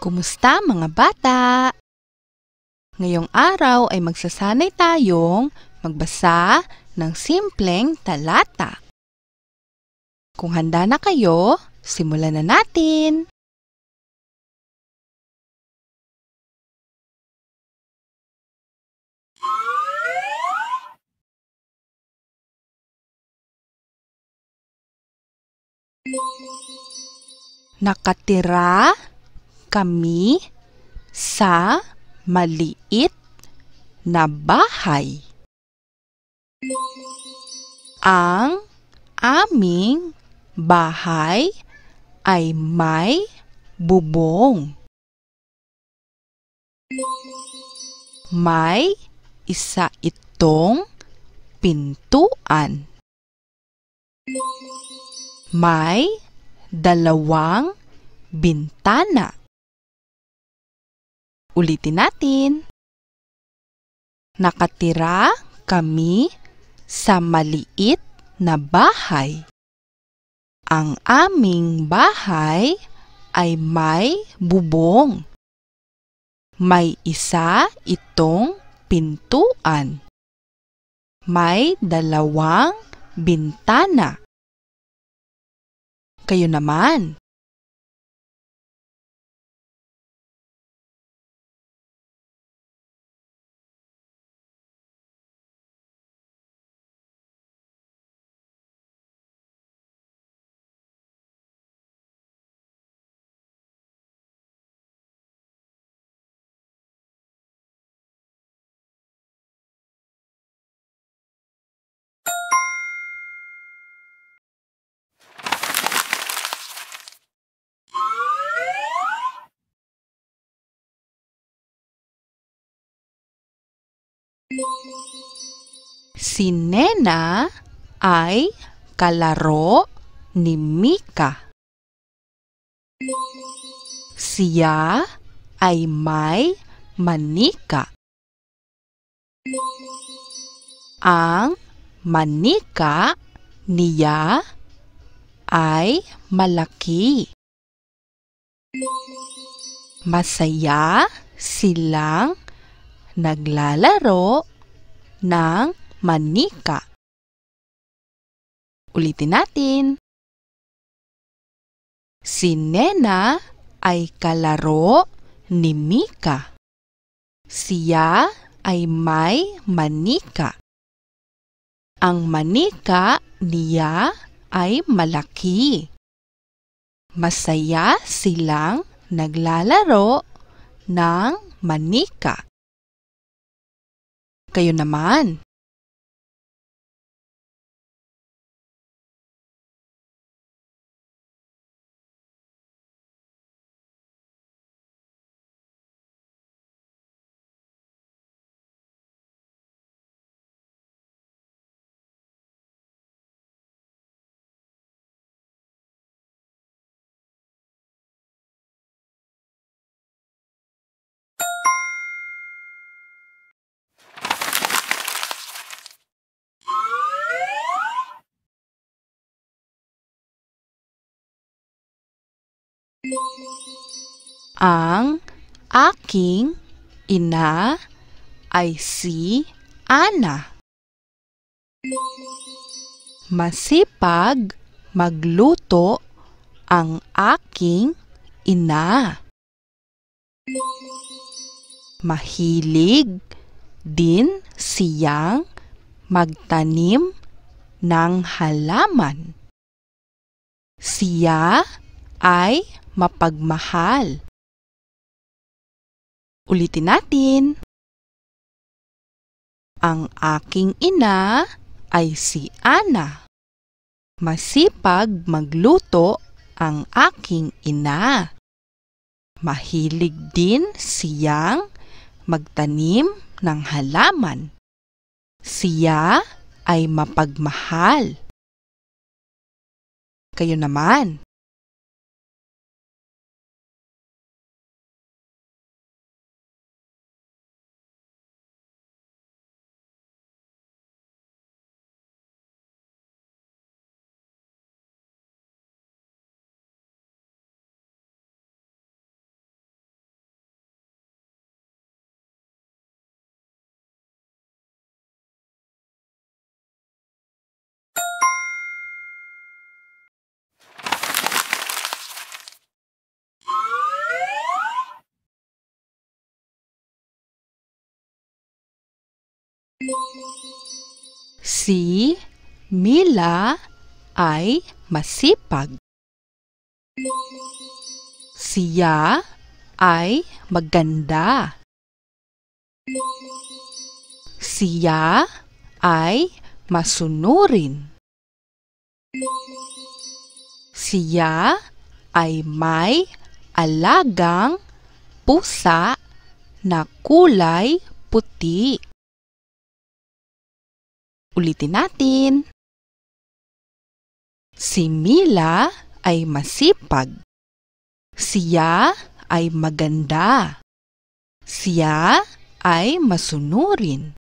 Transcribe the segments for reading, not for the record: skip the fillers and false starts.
Kumusta mga bata? Ngayong araw ay magsasanay tayong magbasa ng simpleng talata. Kung handa na kayo, simulan na natin! Nakatira kami sa maliit na bahay. Ang aming bahay ay may bubong. May isa itong pintuan. May dalawang bintana. Ulitin natin. Nakatira kami sa maliit na bahay. Ang aming bahay ay may bubong. May isa itong pintuan. May dalawang bintana. Kayo naman. Si Nena ay kalaro ni Mika. Siya ay may manika. Ang manika niya ay malaki. Masaya silang naglalaro ng manika. Ulitin natin. Si Nena ay kalaro ni Mika. Siya ay may manika. Ang manika niya ay malaki. Masaya silang naglalaro ng manika. Kayo naman. Ang aking ina ay si Ana. Masipag magluto ang aking ina. Mahilig din siyang magtanim ng halaman. Siya ay mapagmahal. Ulitin natin. Ang aking ina ay si Ana. Masipag magluto ang aking ina. Mahilig din siyang magtanim ng halaman. Siya ay mapagmahal. Kayo naman. Si Mila ay masipag. Siya ay maganda. Siya ay masunurin. Siya ay may alagang pusa na kulay puti. Ulitin natin. Si Mila ay masipag. Siya ay maganda. Siya ay masunurin.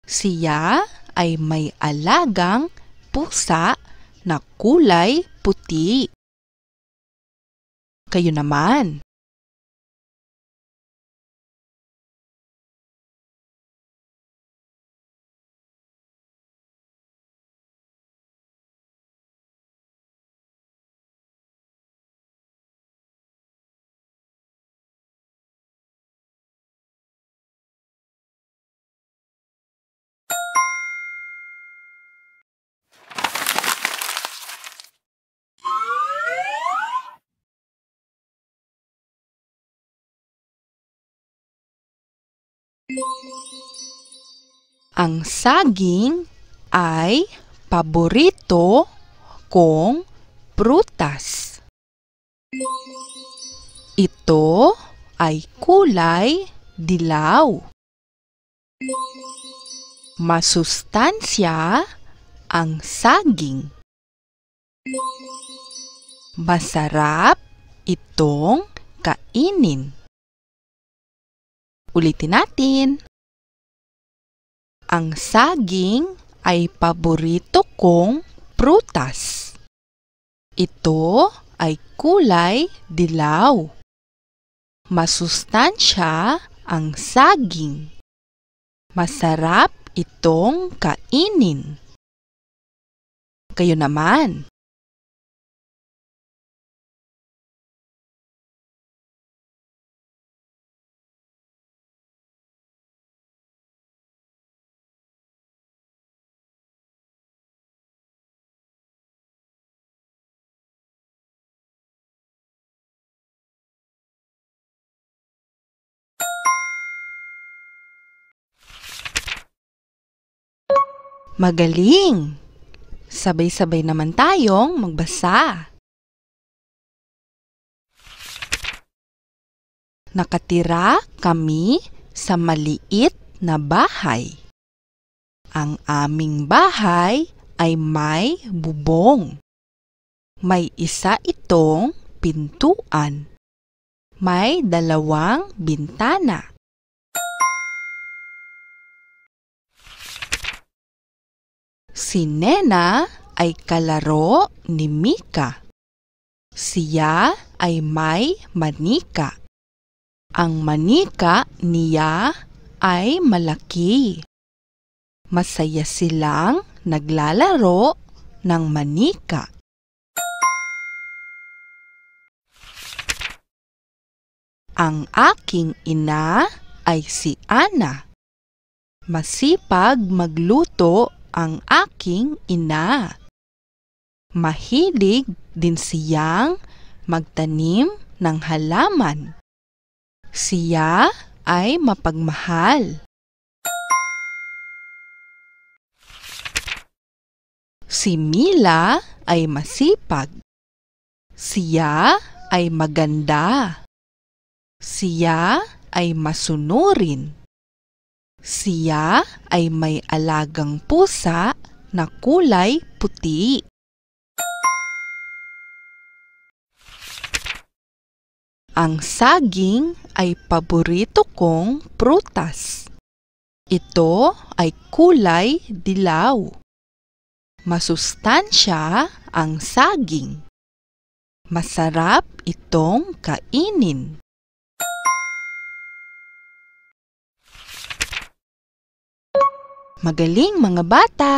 Siya ay may alagang pusa na kulay puti. Kayo naman. Ang saging ay paborito kong prutas. Ito ay kulay dilaw. Masustansya ang saging. Masarap itong kainin. Ulitin natin. Ang saging ay paborito kong prutas. Ito ay kulay dilaw. Masustansya ang saging. Masarap itong kainin. Kayo naman. Magaling! Sabay-sabay naman tayong magbasa. Nakatira kami sa maliit na bahay. Ang aming bahay ay may bubong. May isa itong pintuan. May 2 bintana. Si Nena ay kalaro ni Mika. Siya ay may manika. Ang manika niya ay malaki. Masaya silang naglalaro ng manika. Ang aking ina ay si Ana. Masipag magluto ang aking ina. Mahilig din siyang magtanim ng halaman. Siya ay mapagmahal. Si Mila ay masipag. Siya ay maganda. Siya ay masunurin. Siya ay may alagang pusa na kulay puti. Ang saging ay paborito kong prutas. Ito ay kulay dilaw. Masustansya ang saging. Masarap itong kainin. Magaling mga bata!